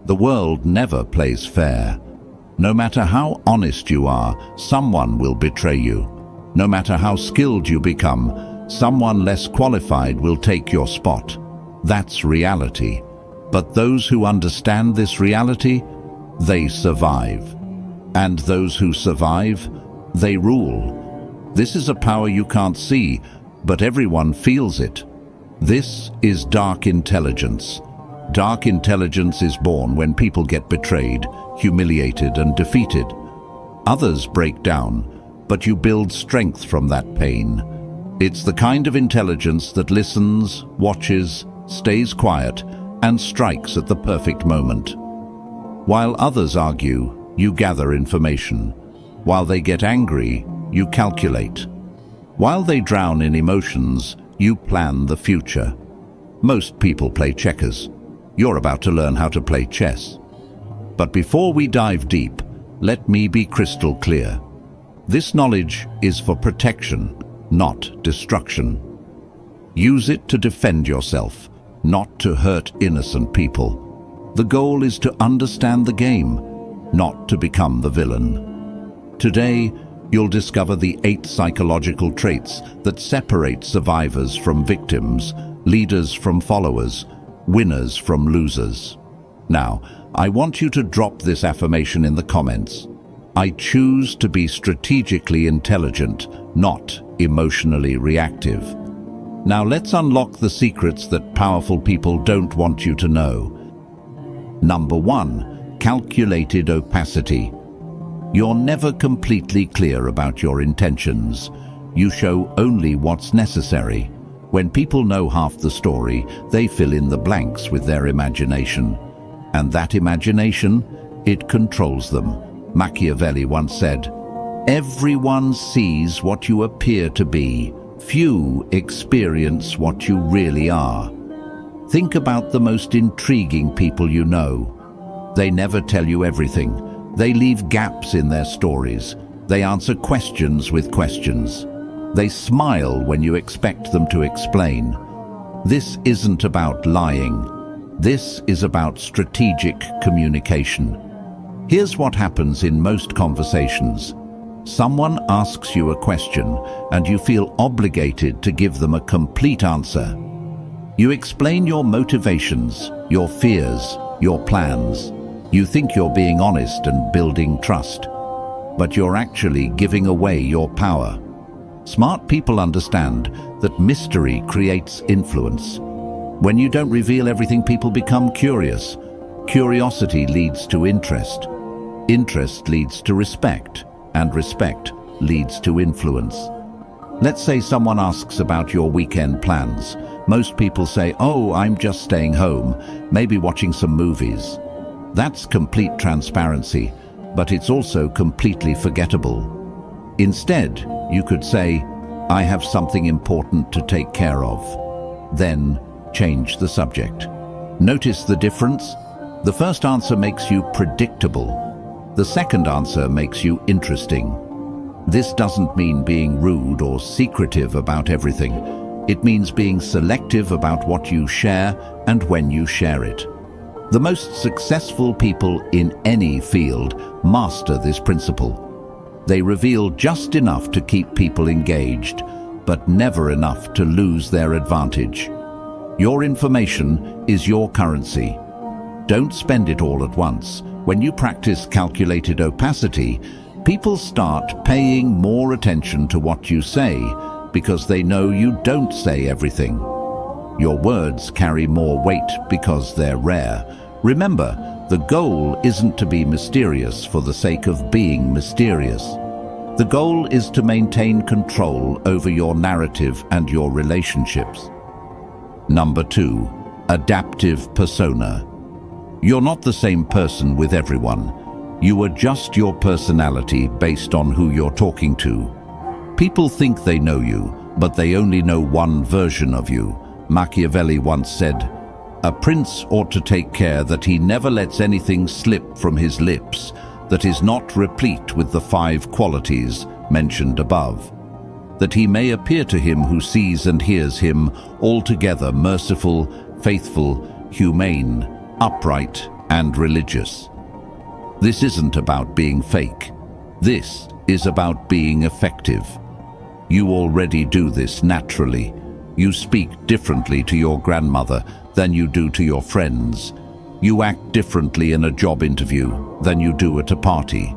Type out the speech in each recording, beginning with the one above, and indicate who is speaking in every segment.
Speaker 1: The world never plays fair. No matter how honest you are, someone will betray you. No matter how skilled you become, someone less qualified will take your spot. That's reality. But those who understand this reality, they survive. And those who survive, they rule. This is a power you can't see, but everyone feels it. This is dark intelligence. Dark intelligence is born when people get betrayed, humiliated, and defeated. Others break down, but you build strength from that pain. It's the kind of intelligence that listens, watches, stays quiet, and strikes at the perfect moment. While others argue, you gather information. While they get angry, you calculate. While they drown in emotions, you plan the future. Most people play checkers. You're about to learn how to play chess. But before we dive deep, let me be crystal clear. This knowledge is for protection, not destruction. Use it to defend yourself, not to hurt innocent people. The goal is to understand the game, not to become the villain. Today, you'll discover the 8 psychological traits that separate survivors from victims, leaders from followers, winners from losers. Now, I want you to drop this affirmation in the comments. I choose to be strategically intelligent, not emotionally reactive. Now let's unlock the secrets that powerful people don't want you to know. Number 1, calculated opacity. You're never completely clear about your intentions. You show only what's necessary. When people know half the story, they fill in the blanks with their imagination. And that imagination, it controls them. Machiavelli once said, "Everyone sees what you appear to be. Few experience what you really are." Think about the most intriguing people you know. They never tell you everything. They leave gaps in their stories. They answer questions with questions. They smile when you expect them to explain. This isn't about lying. This is about strategic communication. Here's what happens in most conversations. Someone asks you a question, and you feel obligated to give them a complete answer. You explain your motivations, your fears, your plans. You think you're being honest and building trust, but you're actually giving away your power. Smart people understand that mystery creates influence. When you don't reveal everything, people become curious. Curiosity leads to interest. Interest leads to respect, and respect leads to influence. Let's say someone asks about your weekend plans. Most people say, "Oh, I'm just staying home, maybe watching some movies." That's complete transparency, but it's also completely forgettable. Instead, you could say, "I have something important to take care of." Then, change the subject. Notice the difference? The first answer makes you predictable. The second answer makes you interesting. This doesn't mean being rude or secretive about everything. It means being selective about what you share and when you share it. The most successful people in any field master this principle. They reveal just enough to keep people engaged, but never enough to lose their advantage. Your information is your currency. Don't spend it all at once. When you practice calculated opacity, people start paying more attention to what you say because they know you don't say everything. Your words carry more weight because they're rare. Remember, the goal isn't to be mysterious for the sake of being mysterious. The goal is to maintain control over your narrative and your relationships. Number 2, adaptive persona. You're not the same person with everyone. You adjust your personality based on who you're talking to. People think they know you, but they only know one version of you. Machiavelli once said, "A prince ought to take care that he never lets anything slip from his lips that is not replete with the 5 qualities mentioned above, that he may appear to him who sees and hears him altogether merciful, faithful, humane, upright, and religious. This isn't about being fake. This is about being effective. You already do this naturally. You speak differently to your grandmother than you do to your friends. You act differently in a job interview than you do at a party.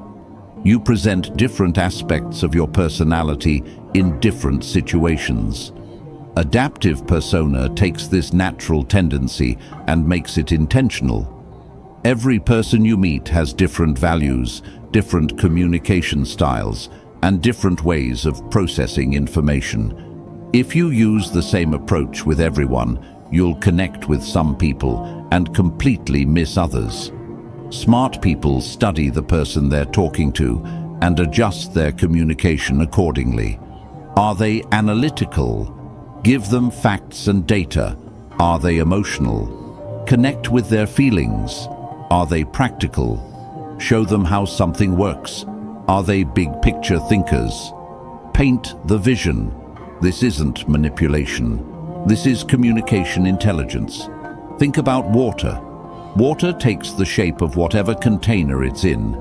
Speaker 1: You present different aspects of your personality in different situations. Adaptive persona takes this natural tendency and makes it intentional. Every person you meet has different values, different communication styles, and different ways of processing information. If you use the same approach with everyone, you'll connect with some people and completely miss others. Smart people study the person they're talking to and adjust their communication accordingly. Are they analytical? Give them facts and data. Are they emotional? Connect with their feelings. Are they practical? Show them how something works. Are they big picture thinkers? Paint the vision. This isn't manipulation. This is communication intelligence. Think about water. Water takes the shape of whatever container it's in,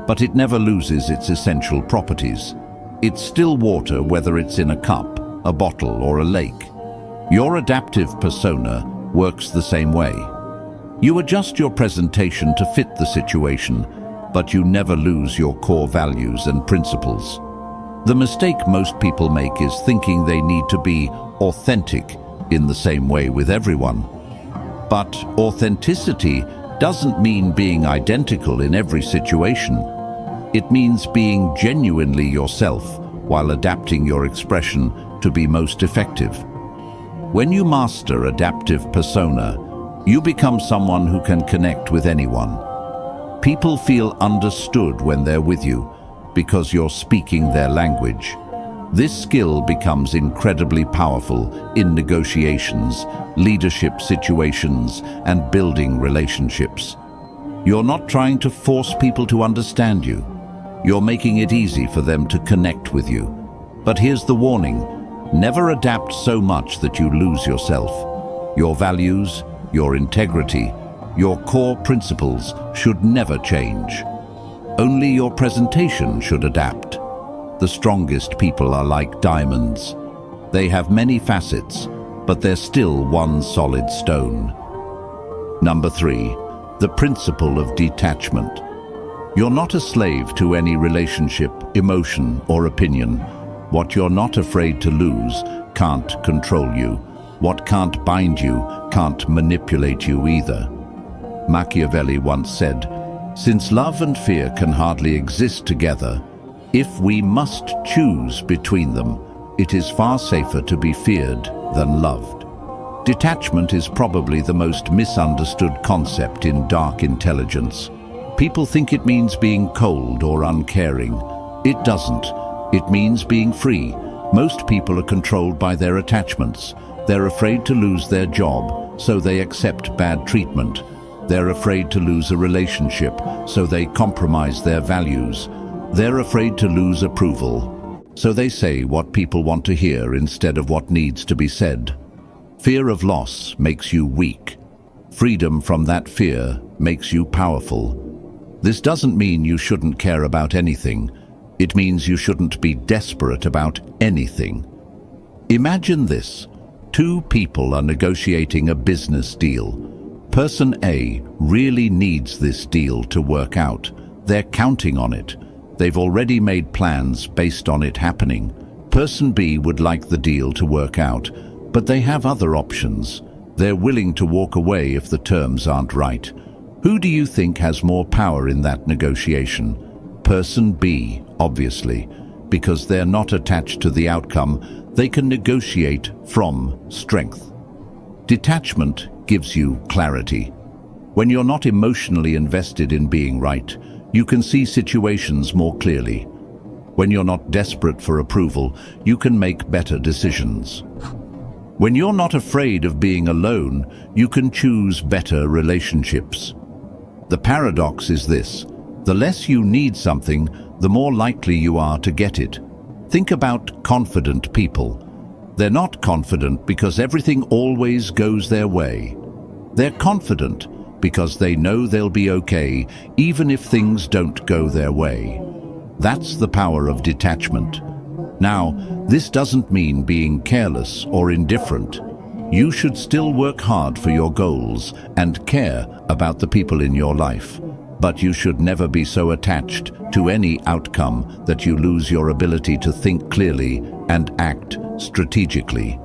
Speaker 1: but it never loses its essential properties. It's still water whether it's in a cup, a bottle, or a lake. Your adaptive persona works the same way. You adjust your presentation to fit the situation, but you never lose your core values and principles. The mistake most people make is thinking they need to be authentic in the same way with everyone. But authenticity doesn't mean being identical in every situation. It means being genuinely yourself while adapting your expression to be most effective. When you master adaptive persona, you become someone who can connect with anyone. People feel understood when they're with you because you're speaking their language. This skill becomes incredibly powerful in negotiations, leadership situations, and building relationships. You're not trying to force people to understand you. You're making it easy for them to connect with you. But here's the warning: never adapt so much that you lose yourself. Your values, your integrity, your core principles should never change. Only your presentation should adapt. The strongest people are like diamonds. They have many facets, but they're still one solid stone. Number 3, the principle of detachment. You're not a slave to any relationship, emotion, or opinion. What you're not afraid to lose can't control you. What can't bind you can't manipulate you either. Machiavelli once said, "Since love and fear can hardly exist together, if we must choose between them, it is far safer to be feared than loved." Detachment is probably the most misunderstood concept in dark intelligence. People think it means being cold or uncaring. It doesn't. It means being free. Most people are controlled by their attachments. They're afraid to lose their job, so they accept bad treatment. They're afraid to lose a relationship, so they compromise their values. They're afraid to lose approval, so they say what people want to hear instead of what needs to be said. Fear of loss makes you weak. Freedom from that fear makes you powerful. This doesn't mean you shouldn't care about anything. It means you shouldn't be desperate about anything. Imagine this. 2 people are negotiating a business deal. Person A really needs this deal to work out. They're counting on it. They've already made plans based on it happening. Person B would like the deal to work out, but they have other options. They're willing to walk away if the terms aren't right. Who do you think has more power in that negotiation? Person B, obviously, because they're not attached to the outcome. They can negotiate from strength. Detachment gives you clarity. When you're not emotionally invested in being right, you can see situations more clearly. When you're not desperate for approval, you can make better decisions. When you're not afraid of being alone, you can choose better relationships. The paradox is this: the less you need something, the more likely you are to get it. Think about confident people. They're not confident because everything always goes their way. They're confident because they know they'll be okay even if things don't go their way. That's the power of detachment. Now, this doesn't mean being careless or indifferent. You should still work hard for your goals and care about the people in your life. But you should never be so attached to any outcome that you lose your ability to think clearly and act strategically.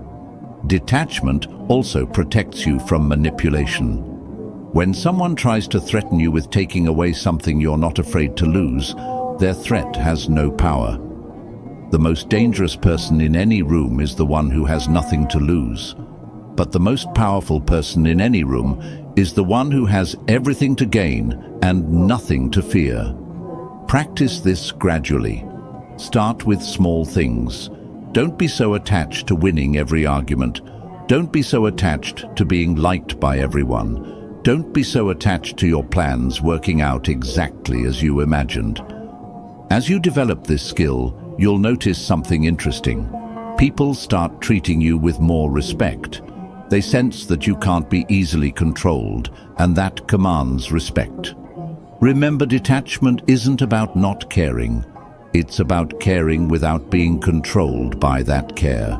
Speaker 1: Detachment also protects you from manipulation. When someone tries to threaten you with taking away something you're not afraid to lose, their threat has no power. The most dangerous person in any room is the one who has nothing to lose. But the most powerful person in any room is the one who has everything to gain and nothing to fear. Practice this gradually. Start with small things. Don't be so attached to winning every argument. Don't be so attached to being liked by everyone. Don't be so attached to your plans working out exactly as you imagined. As you develop this skill, you'll notice something interesting. People start treating you with more respect. They sense that you can't be easily controlled, and that commands respect. Remember, detachment isn't about not caring. It's about caring without being controlled by that care.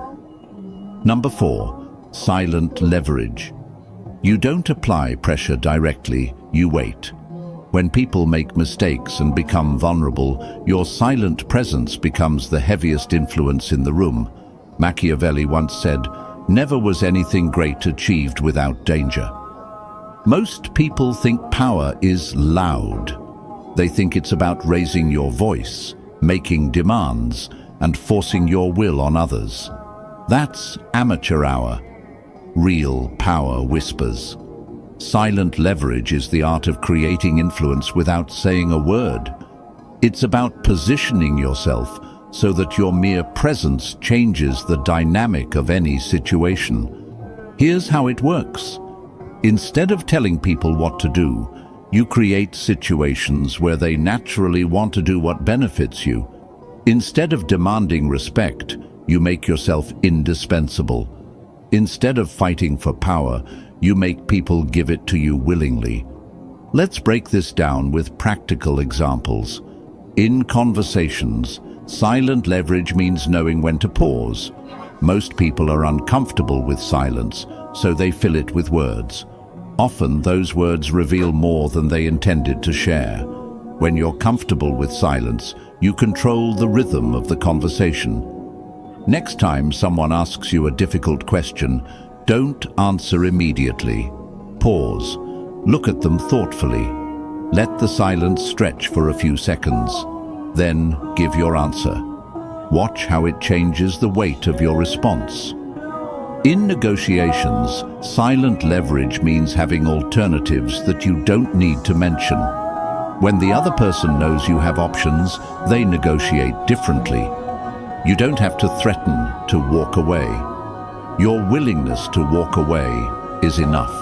Speaker 1: Number 4, silent leverage. You don't apply pressure directly, you wait. When people make mistakes and become vulnerable, your silent presence becomes the heaviest influence in the room. Machiavelli once said, "Never was anything great achieved without danger." Most people think power is loud. They think it's about raising your voice, making demands, and forcing your will on others. That's amateur hour. Real power whispers. Silent leverage is the art of creating influence without saying a word. It's about positioning yourself so that your mere presence changes the dynamic of any situation. Here's how it works. Instead of telling people what to do, you create situations where they naturally want to do what benefits you. Instead of demanding respect, you make yourself indispensable. Instead of fighting for power, you make people give it to you willingly. Let's break this down with practical examples. In conversations, silent leverage means knowing when to pause. Most people are uncomfortable with silence, so they fill it with words. Often those words reveal more than they intended to share. When you're comfortable with silence, you control the rhythm of the conversation. Next time someone asks you a difficult question, don't answer immediately. Pause. Look at them thoughtfully. Let the silence stretch for a few seconds. Then give your answer. Watch how it changes the weight of your response. In negotiations, silent leverage means having alternatives that you don't need to mention. When the other person knows you have options, they negotiate differently. You don't have to threaten to walk away. Your willingness to walk away is enough.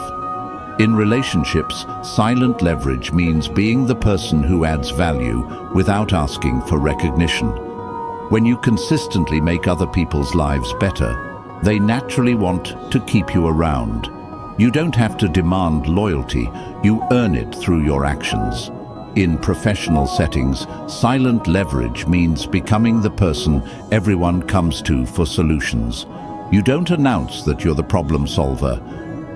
Speaker 1: In relationships, silent leverage means being the person who adds value without asking for recognition. When you consistently make other people's lives better, they naturally want to keep you around. You don't have to demand loyalty, you earn it through your actions. In professional settings, silent leverage means becoming the person everyone comes to for solutions. You don't announce that you're the problem solver.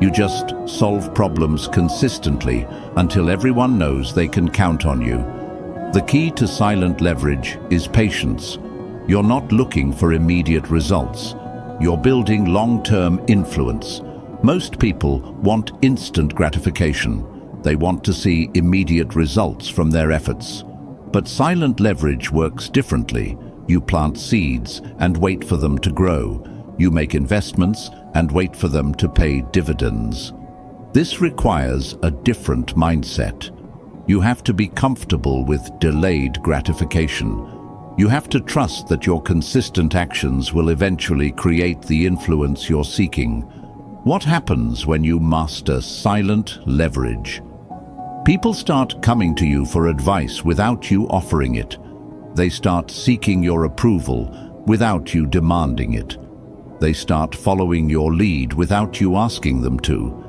Speaker 1: You just solve problems consistently until everyone knows they can count on you. The key to silent leverage is patience. You're not looking for immediate results. You're building long-term influence. Most people want instant gratification. They want to see immediate results from their efforts. But silent leverage works differently. You plant seeds and wait for them to grow. You make investments and wait for them to pay dividends. This requires a different mindset. You have to be comfortable with delayed gratification. You have to trust that your consistent actions will eventually create the influence you're seeking. What happens when you master silent leverage? People start coming to you for advice without you offering it. They start seeking your approval without you demanding it. They start following your lead without you asking them to.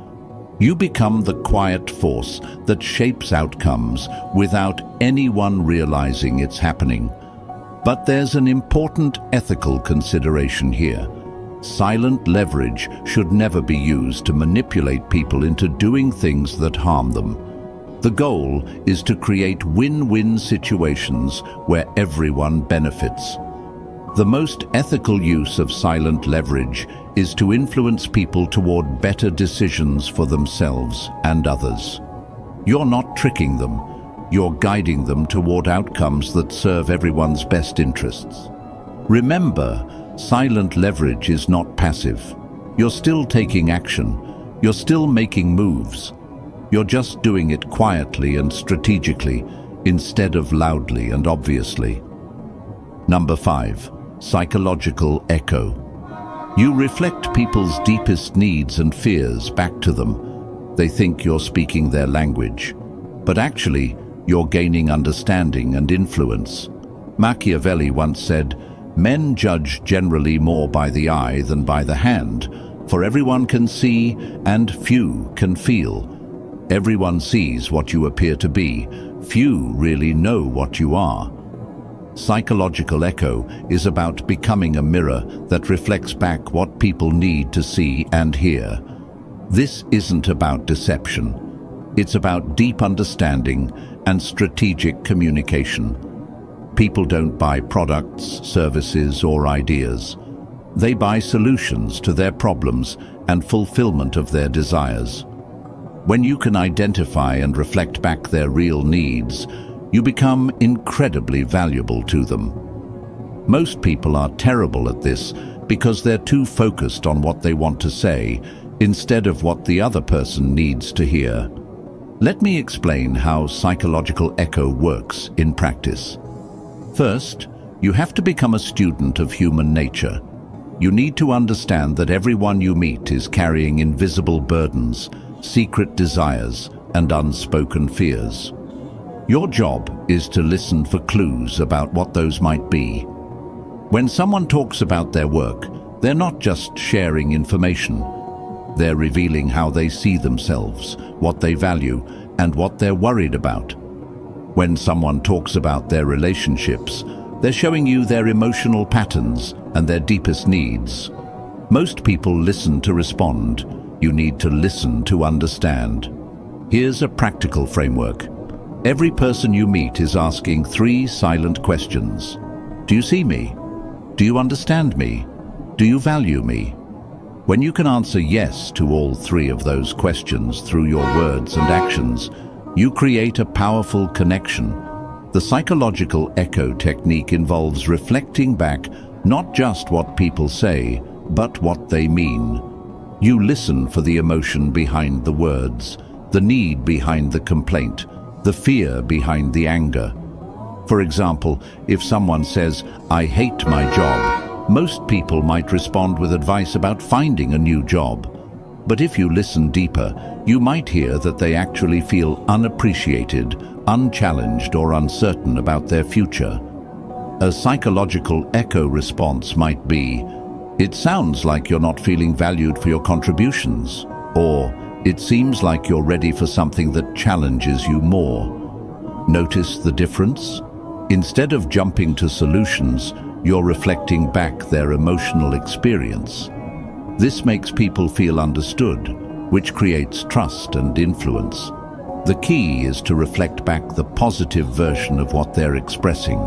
Speaker 1: You become the quiet force that shapes outcomes without anyone realizing it's happening. But there's an important ethical consideration here. Silent leverage should never be used to manipulate people into doing things that harm them. The goal is to create win-win situations where everyone benefits. The most ethical use of silent leverage is to influence people toward better decisions for themselves and others. You're not tricking them, you're guiding them toward outcomes that serve everyone's best interests. Remember, silent leverage is not passive. You're still taking action, you're still making moves. You're just doing it quietly and strategically, instead of loudly and obviously. Number 5. Psychological echo. You reflect people's deepest needs and fears back to them. They think you're speaking their language, but actually, you're gaining understanding and influence. Machiavelli once said, "Men judge generally more by the eye than by the hand, for everyone can see and few can feel." Everyone sees what you appear to be. Few really know what you are. Psychological echo is about becoming a mirror that reflects back what people need to see and hear. This isn't about deception. It's about deep understanding and strategic communication. People don't buy products, services, or ideas. They buy solutions to their problems and fulfillment of their desires. When you can identify and reflect back their real needs, you become incredibly valuable to them. Most people are terrible at this because they're too focused on what they want to say instead of what the other person needs to hear. Let me explain how psychological echo works in practice. First, you have to become a student of human nature. You need to understand that everyone you meet is carrying invisible burdens, secret desires, and unspoken fears. Your job is to listen for clues about what those might be. When someone talks about their work, they're not just sharing information. They're revealing how they see themselves, what they value, and what they're worried about. When someone talks about their relationships, they're showing you their emotional patterns and their deepest needs. Most people listen to respond. You need to listen to understand. Here's a practical framework. Every person you meet is asking 3 silent questions. Do you see me? Do you understand me? Do you value me? When you can answer yes to all 3 of those questions through your words and actions, you create a powerful connection. The psychological echo technique involves reflecting back not just what people say, but what they mean. You listen for the emotion behind the words, the need behind the complaint, the fear behind the anger. For example, if someone says, "I hate my job," most people might respond with advice about finding a new job. But if you listen deeper, you might hear that they actually feel unappreciated, unchallenged, or uncertain about their future. A psychological echo response might be, "It sounds like you're not feeling valued for your contributions," or "It seems like you're ready for something that challenges you more." Notice the difference? Instead of jumping to solutions, you're reflecting back their emotional experience. This makes people feel understood, which creates trust and influence. The key is to reflect back the positive version of what they're expressing.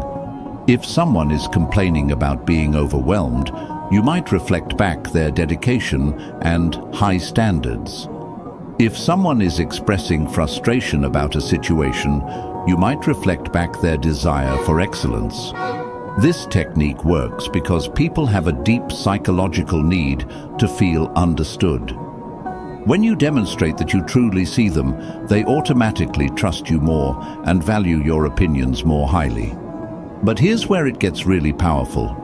Speaker 1: If someone is complaining about being overwhelmed, you might reflect back their dedication and high standards. If someone is expressing frustration about a situation, you might reflect back their desire for excellence. This technique works because people have a deep psychological need to feel understood. When you demonstrate that you truly see them, they automatically trust you more and value your opinions more highly. But here's where it gets really powerful.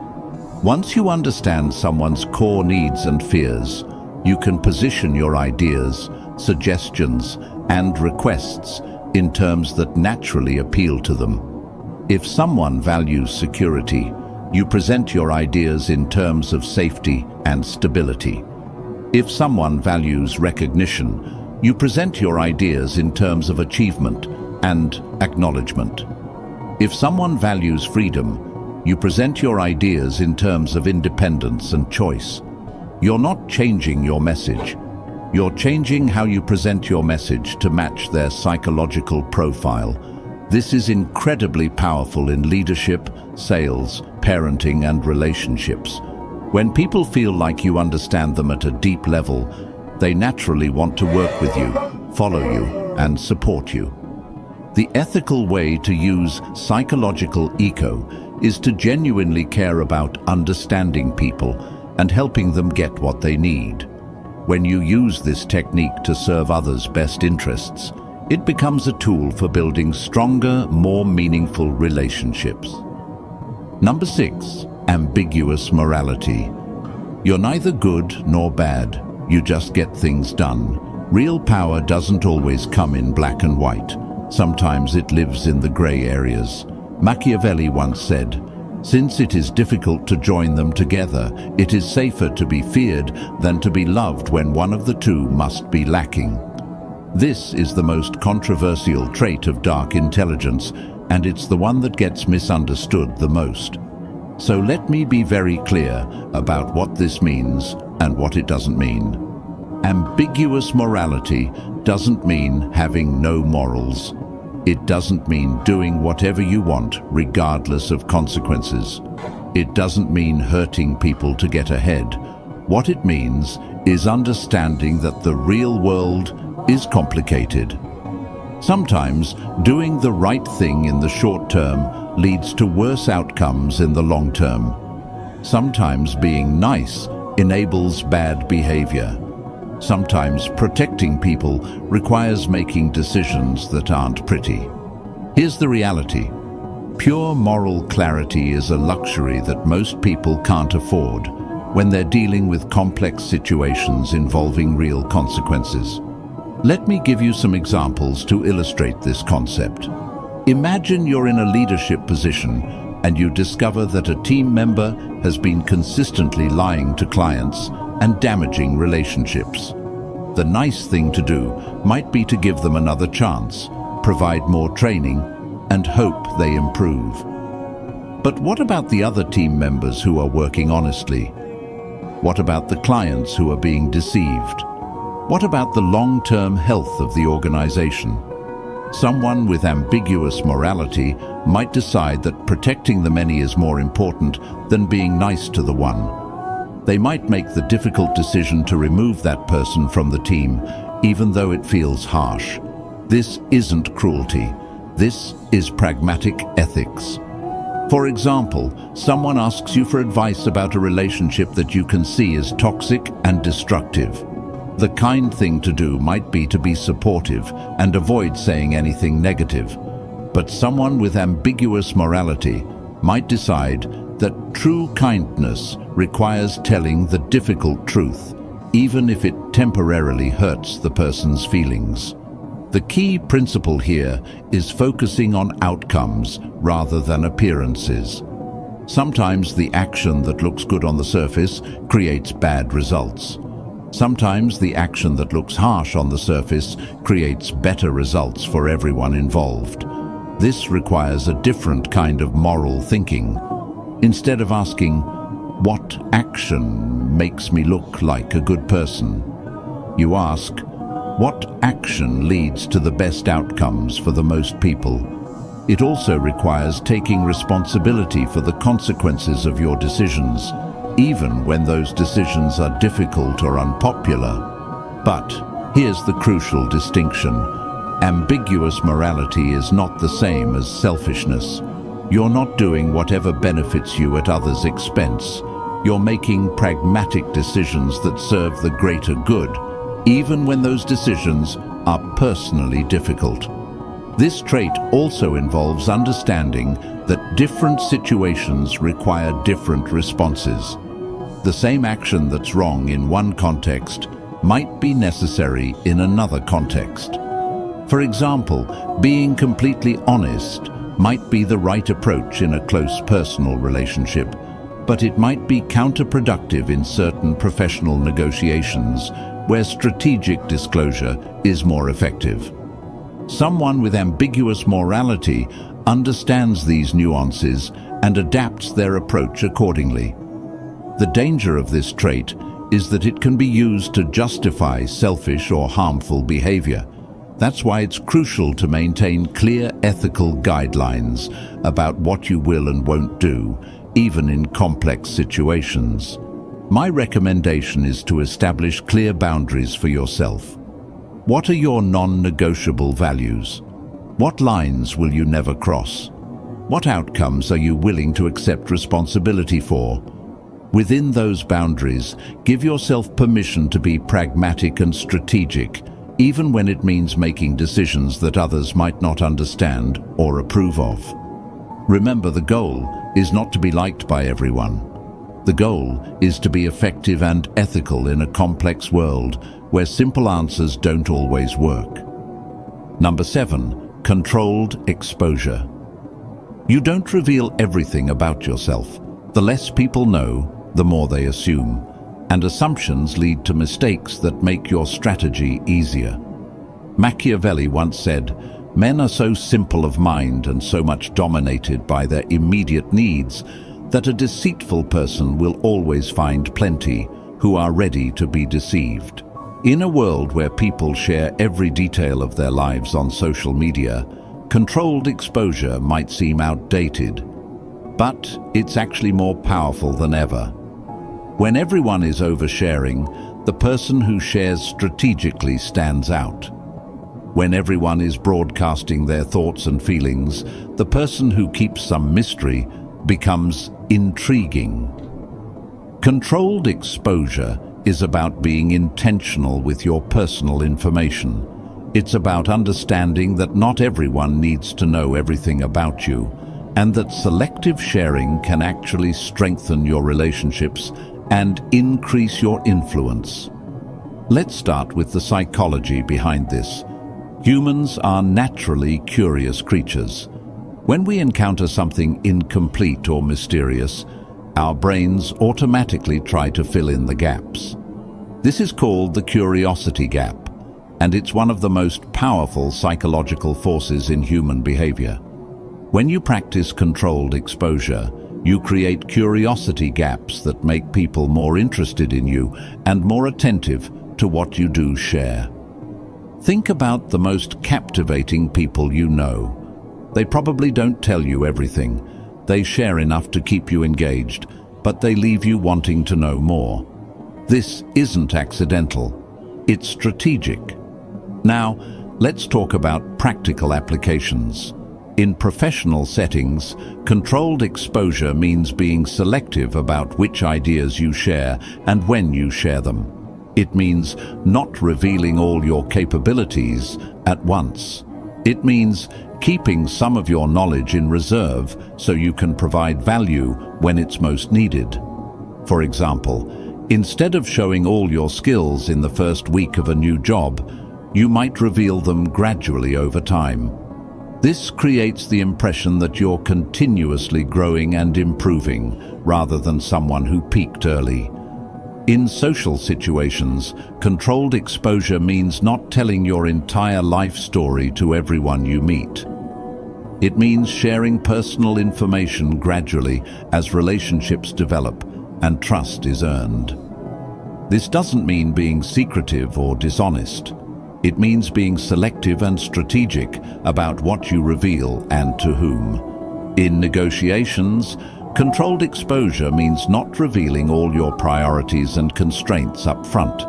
Speaker 1: Once you understand someone's core needs and fears, you can position your ideas, suggestions, and requests in terms that naturally appeal to them. If someone values security, you present your ideas in terms of safety and stability. If someone values recognition, You present your ideas in terms of achievement and acknowledgement. If someone values freedom, you present your ideas in terms of independence and choice. You're not changing your message. You're changing how you present your message to match their psychological profile. This is incredibly powerful in leadership, sales, parenting, and relationships. When people feel like you understand them at a deep level, they naturally want to work with you, follow you, and support you. The ethical way to use psychological eco is to genuinely care about understanding people and helping them get what they need. When you use this technique to serve others' best interests, it becomes a tool for building stronger, more meaningful relationships. Number 6, ambiguous morality. You're neither good nor bad, you just get things done. Real power doesn't always come in black and white. Sometimes it lives in the gray areas. Machiavelli once said, "Since it is difficult to join them together, it is safer to be feared than to be loved when one of the two must be lacking." This is the most controversial trait of dark intelligence, and it's the one that gets misunderstood the most. So let me be very clear about what this means and what it doesn't mean. Ambiguous morality doesn't mean having no morals. It doesn't mean doing whatever you want, regardless of consequences. It doesn't mean hurting people to get ahead. What it means is understanding that the real world is complicated. Sometimes doing the right thing in the short term leads to worse outcomes in the long term. Sometimes being nice enables bad behavior. Sometimes protecting people requires making decisions that aren't pretty. Here's the reality. Pure moral clarity is a luxury that most people can't afford when they're dealing with complex situations involving real consequences. Let me give you some examples to illustrate this concept. Imagine you're in a leadership position and you discover that a team member has been consistently lying to clients and damaging relationships. The nice thing to do might be to give them another chance, provide more training, and hope they improve. But what about the other team members who are working honestly? What about the clients who are being deceived? What about the long-term health of the organization? Someone with ambiguous morality might decide that protecting the many is more important than being nice to the one. They might make the difficult decision to remove that person from the team, even though it feels harsh. This isn't cruelty. This is pragmatic ethics. For example, someone asks you for advice about a relationship that you can see is toxic and destructive. The kind thing to do might be to be supportive and avoid saying anything negative. But someone with ambiguous morality might decide that true kindness requires telling the difficult truth, even if it temporarily hurts the person's feelings. The key principle here is focusing on outcomes rather than appearances. Sometimes the action that looks good on the surface creates bad results. Sometimes the action that looks harsh on the surface creates better results for everyone involved. This requires a different kind of moral thinking. Instead of asking, "What action makes me look like a good person?" you ask, "What action leads to the best outcomes for the most people?" It also requires taking responsibility for the consequences of your decisions, even when those decisions are difficult or unpopular. But here's the crucial distinction. Ambiguous morality is not the same as selfishness. You're not doing whatever benefits you at others' expense. You're making pragmatic decisions that serve the greater good, even when those decisions are personally difficult. This trait also involves understanding that different situations require different responses. The same action that's wrong in one context might be necessary in another context. For example, being completely honest might be the right approach in a close personal relationship, but it might be counterproductive in certain professional negotiations where strategic disclosure is more effective. Someone with ambiguous morality understands these nuances and adapts their approach accordingly. The danger of this trait is that it can be used to justify selfish or harmful behavior. That's why it's crucial to maintain clear ethical guidelines about what you will and won't do, even in complex situations. My recommendation is to establish clear boundaries for yourself. What are your non-negotiable values? What lines will you never cross? What outcomes are you willing to accept responsibility for? Within those boundaries, give yourself permission to be pragmatic and strategic, even when it means making decisions that others might not understand or approve of. Remember, the goal is not to be liked by everyone. The goal is to be effective and ethical in a complex world where simple answers don't always work. Number 7, controlled exposure. You don't reveal everything about yourself. The less people know, the more they assume, and assumptions lead to mistakes that make your strategy easier. Machiavelli once said, "Men are so simple of mind and so much dominated by their immediate needs that a deceitful person will always find plenty who are ready to be deceived." In a world where people share every detail of their lives on social media, controlled exposure might seem outdated, but it's actually more powerful than ever. When everyone is oversharing, the person who shares strategically stands out. When everyone is broadcasting their thoughts and feelings, the person who keeps some mystery becomes intriguing. Controlled exposure is about being intentional with your personal information. It's about understanding that not everyone needs to know everything about you, and that selective sharing can actually strengthen your relationships and increase your influence. Let's start with the psychology behind this. Humans are naturally curious creatures. When we encounter something incomplete or mysterious, our brains automatically try to fill in the gaps. This is called the curiosity gap, and it's one of the most powerful psychological forces in human behavior. When you practice controlled exposure, you create curiosity gaps that make people more interested in you and more attentive to what you do share. Think about the most captivating people you know. They probably don't tell you everything. They share enough to keep you engaged, but they leave you wanting to know more. This isn't accidental. It's strategic. Now, let's talk about practical applications. In professional settings, controlled exposure means being selective about which ideas you share and when you share them. It means not revealing all your capabilities at once. It means keeping some of your knowledge in reserve so you can provide value when it's most needed. For example, instead of showing all your skills in the first week of a new job, you might reveal them gradually over time. This creates the impression that you're continuously growing and improving, rather than someone who peaked early. In social situations, controlled exposure means not telling your entire life story to everyone you meet. It means sharing personal information gradually as relationships develop and trust is earned. This doesn't mean being secretive or dishonest. It means being selective and strategic about what you reveal and to whom. In negotiations, controlled exposure means not revealing all your priorities and constraints up front.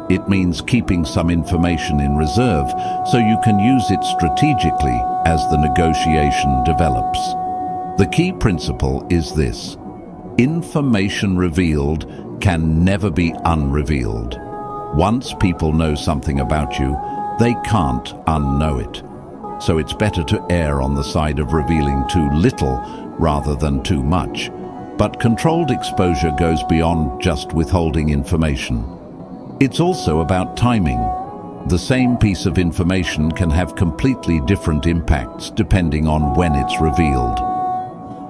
Speaker 1: It means keeping some information in reserve so you can use it strategically as the negotiation develops. The key principle is this: information revealed can never be unrevealed. Once people know something about you, they can't unknow it. So it's better to err on the side of revealing too little rather than too much. But controlled exposure goes beyond just withholding information. It's also about timing. The same piece of information can have completely different impacts depending on when it's revealed.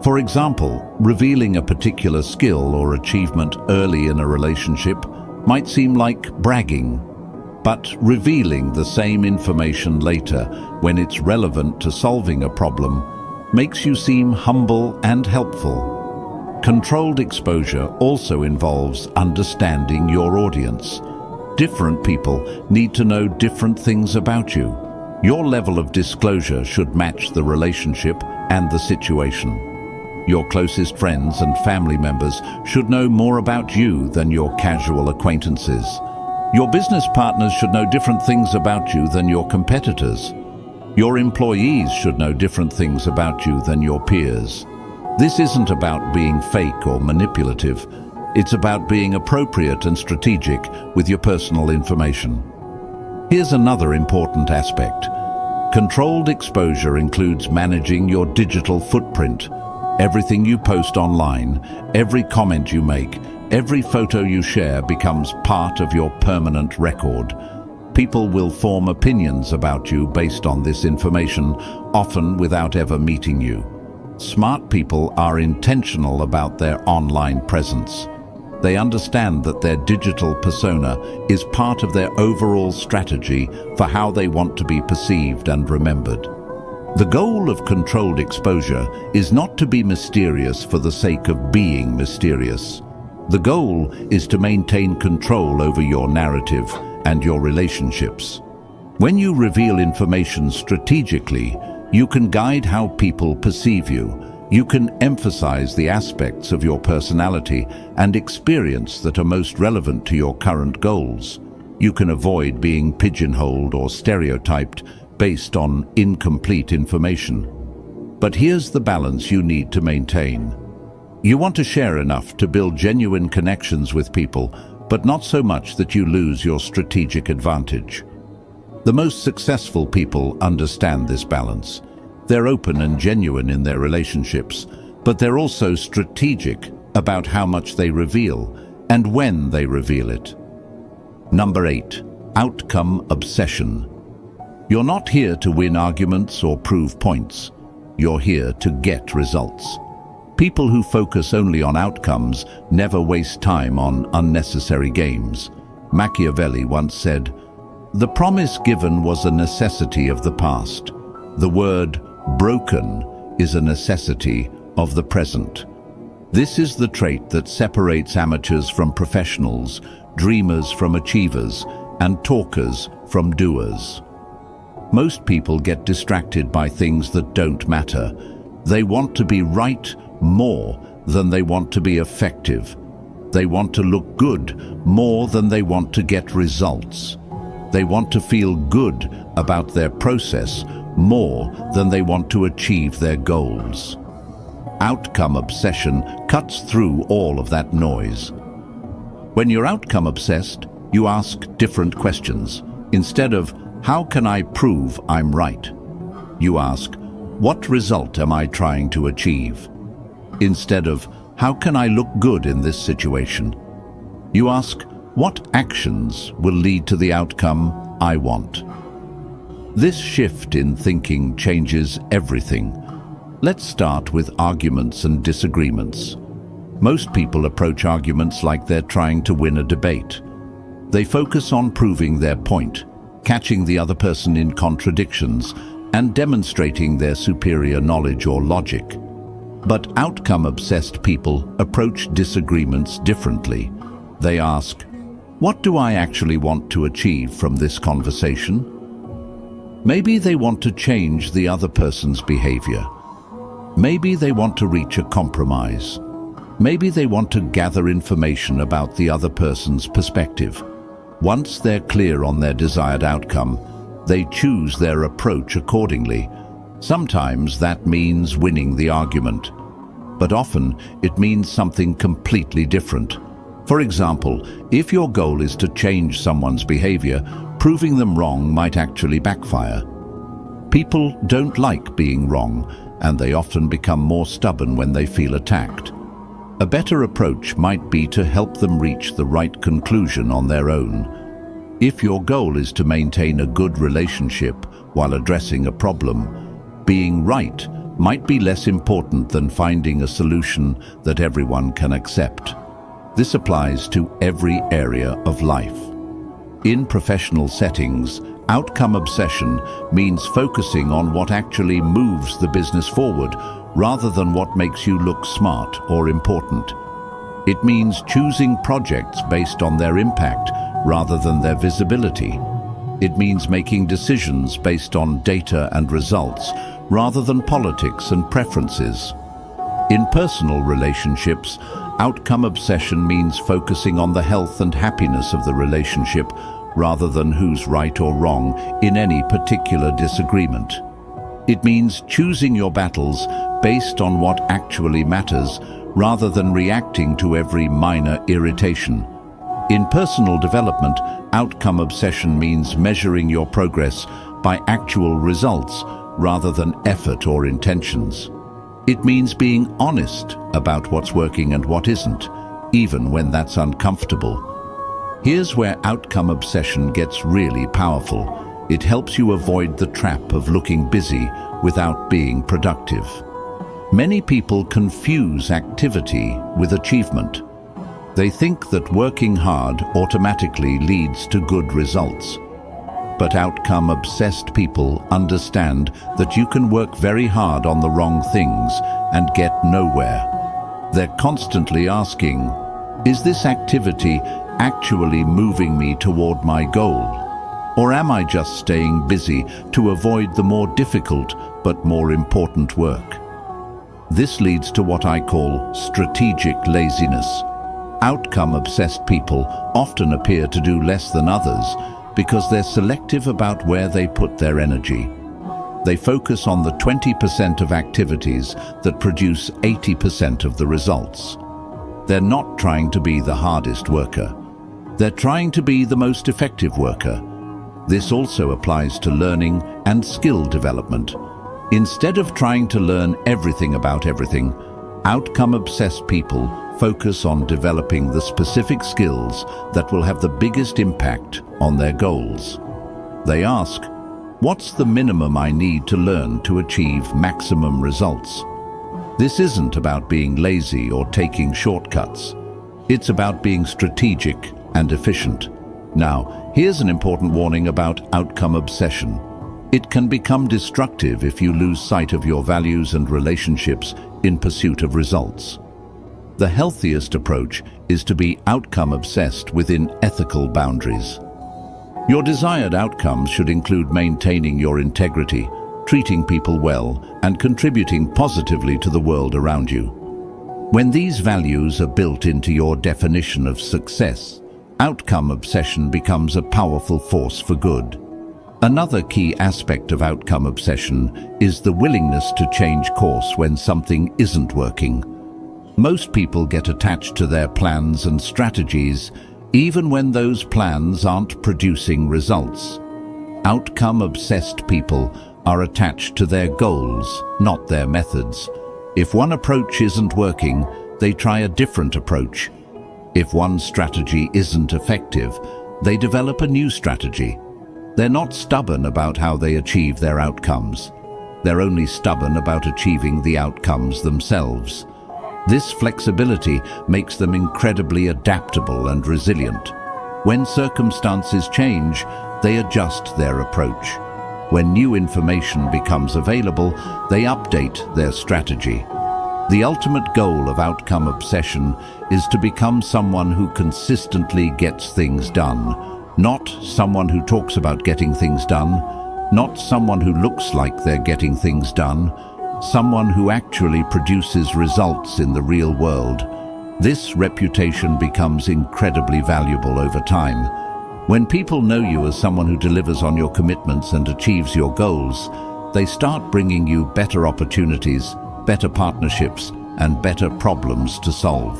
Speaker 1: For example, revealing a particular skill or achievement early in a relationship might seem like bragging, but revealing the same information later when it's relevant to solving a problem makes you seem humble and helpful. Controlled exposure also involves understanding your audience. Different people need to know different things about you. Your level of disclosure should match the relationship and the situation. Your closest friends and family members should know more about you than your casual acquaintances. Your business partners should know different things about you than your competitors. Your employees should know different things about you than your peers. This isn't about being fake or manipulative. It's about being appropriate and strategic with your personal information. Here's another important aspect. Controlled exposure includes managing your digital footprint. Everything you post online, every comment you make, every photo you share becomes part of your permanent record. People will form opinions about you based on this information, often without ever meeting you. Smart people are intentional about their online presence. They understand that their digital persona is part of their overall strategy for how they want to be perceived and remembered. The goal of controlled exposure is not to be mysterious for the sake of being mysterious. The goal is to maintain control over your narrative and your relationships. When you reveal information strategically, you can guide how people perceive you. You can emphasize the aspects of your personality and experience that are most relevant to your current goals. You can avoid being pigeonholed or stereotyped based on incomplete information. But here's the balance you need to maintain. You want to share enough to build genuine connections with people, but not so much that you lose your strategic advantage. The most successful people understand this balance. They're open and genuine in their relationships, but they're also strategic about how much they reveal and when they reveal it. Number 8, outcome obsession. You're not here to win arguments or prove points. You're here to get results. People who focus only on outcomes never waste time on unnecessary games. Machiavelli once said, "The promise given was a necessity of the past. The word broken is a necessity of the present." This is the trait that separates amateurs from professionals, dreamers from achievers, and talkers from doers. Most people get distracted by things that don't matter. They want to be right more than they want to be effective. They want to look good more than they want to get results. They want to feel good about their process more than they want to achieve their goals. Outcome obsession cuts through all of that noise. When you're outcome obsessed, you ask different questions. Instead of, "How can I prove I'm right?" you ask, "What result am I trying to achieve?" Instead of, "How can I look good in this situation?" you ask, "What actions will lead to the outcome I want?" This shift in thinking changes everything. Let's start with arguments and disagreements. Most people approach arguments like they're trying to win a debate. They focus on proving their point, catching the other person in contradictions, and demonstrating their superior knowledge or logic. But outcome-obsessed people approach disagreements differently. They ask, "What do I actually want to achieve from this conversation?" Maybe they want to change the other person's behavior. Maybe they want to reach a compromise. Maybe they want to gather information about the other person's perspective. Once they're clear on their desired outcome, they choose their approach accordingly. Sometimes that means winning the argument, but often it means something completely different. For example, if your goal is to change someone's behavior, proving them wrong might actually backfire. People don't like being wrong, and they often become more stubborn when they feel attacked. A better approach might be to help them reach the right conclusion on their own. If your goal is to maintain a good relationship while addressing a problem, being right might be less important than finding a solution that everyone can accept. This applies to every area of life. In professional settings, outcome obsession means focusing on what actually moves the business forward rather than what makes you look smart or important. It means choosing projects based on their impact rather than their visibility. It means making decisions based on data and results rather than politics and preferences. In personal relationships, outcome obsession means focusing on the health and happiness of the relationship rather than who's right or wrong in any particular disagreement. It means choosing your battles based on what actually matters rather than reacting to every minor irritation. In personal development, outcome obsession means measuring your progress by actual results rather than effort or intentions. It means being honest about what's working and what isn't, even when that's uncomfortable. Here's where outcome obsession gets really powerful. It helps you avoid the trap of looking busy without being productive. Many people confuse activity with achievement. They think that working hard automatically leads to good results. But outcome-obsessed people understand that you can work very hard on the wrong things and get nowhere. They're constantly asking, is this activity actually moving me toward my goal? Or am I just staying busy to avoid the more difficult but more important work? This leads to what I call strategic laziness. Outcome-obsessed people often appear to do less than others because they're selective about where they put their energy. They focus on the 20% of activities that produce 80% of the results. They're not trying to be the hardest worker. They're trying to be the most effective worker. This also applies to learning and skill development. Instead of trying to learn everything about everything, outcome-obsessed people focus on developing the specific skills that will have the biggest impact on their goals. They ask, what's the minimum I need to learn to achieve maximum results? This isn't about being lazy or taking shortcuts. It's about being strategic and efficient. Now, here's an important warning about outcome obsession. It can become destructive if you lose sight of your values and relationships in pursuit of results. The healthiest approach is to be outcome-obsessed within ethical boundaries. Your desired outcomes should include maintaining your integrity, treating people well, and contributing positively to the world around you. When these values are built into your definition of success, outcome obsession becomes a powerful force for good. Another key aspect of outcome obsession is the willingness to change course when something isn't working. Most people get attached to their plans and strategies, even when those plans aren't producing results. Outcome-obsessed people are attached to their goals, not their methods. If one approach isn't working, they try a different approach. If one strategy isn't effective, they develop a new strategy. They're not stubborn about how they achieve their outcomes. They're only stubborn about achieving the outcomes themselves. This flexibility makes them incredibly adaptable and resilient. When circumstances change, they adjust their approach. When new information becomes available, they update their strategy. The ultimate goal of outcome obsession is to become someone who consistently gets things done, not someone who talks about getting things done, not someone who looks like they're getting things done, someone who actually produces results in the real world. This reputation becomes incredibly valuable over time. When people know you as someone who delivers on your commitments and achieves your goals, they start bringing you better opportunities, better partnerships, and better problems to solve.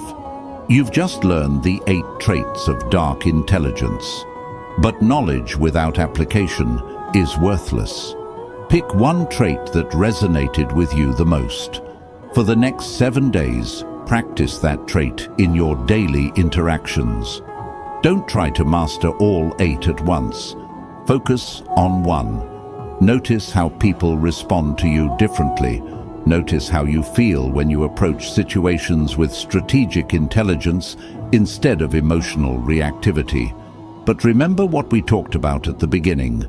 Speaker 1: You've just learned the 8 traits of dark intelligence. But knowledge without application is worthless. Pick one trait that resonated with you the most. For the next 7 days, practice that trait in your daily interactions. Don't try to master all 8 at once. Focus on one. Notice how people respond to you differently. Notice how you feel when you approach situations with strategic intelligence instead of emotional reactivity. But remember what we talked about at the beginning.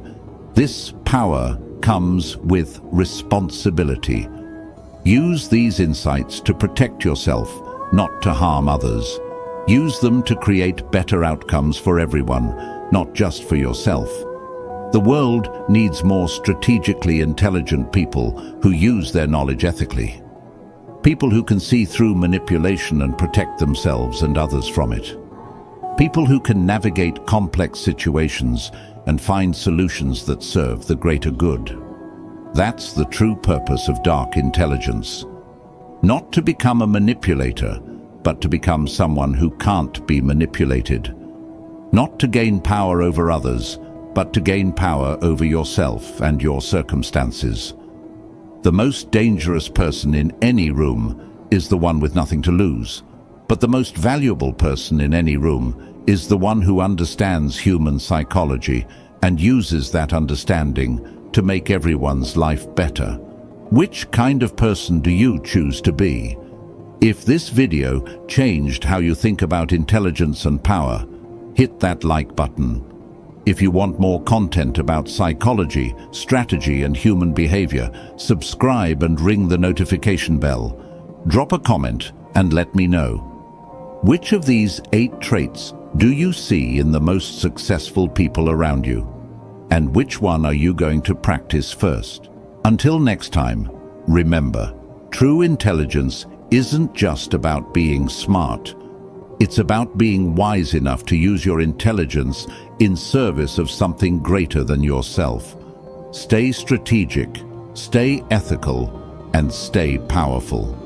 Speaker 1: This power comes with responsibility. Use these insights to protect yourself, not to harm others. Use them to create better outcomes for everyone, not just for yourself. The world needs more strategically intelligent people who use their knowledge ethically. People who can see through manipulation and protect themselves and others from it. People who can navigate complex situations and find solutions that serve the greater good. That's the true purpose of dark intelligence. Not to become a manipulator, but to become someone who can't be manipulated. Not to gain power over others, but to gain power over yourself and your circumstances. The most dangerous person in any room is the one with nothing to lose, but the most valuable person in any room is the one who understands human psychology and uses that understanding to make everyone's life better. Which kind of person do you choose to be? If this video changed how you think about intelligence and power, hit that like button. If you want more content about psychology, strategy, and human behavior, subscribe and ring the notification bell. Drop a comment and let me know. Which of these 8 traits do you see in the most successful people around you? And which one are you going to practice first? Until next time, remember, true intelligence isn't just about being smart. It's about being wise enough to use your intelligence in service of something greater than yourself. Stay strategic, stay ethical, and stay powerful.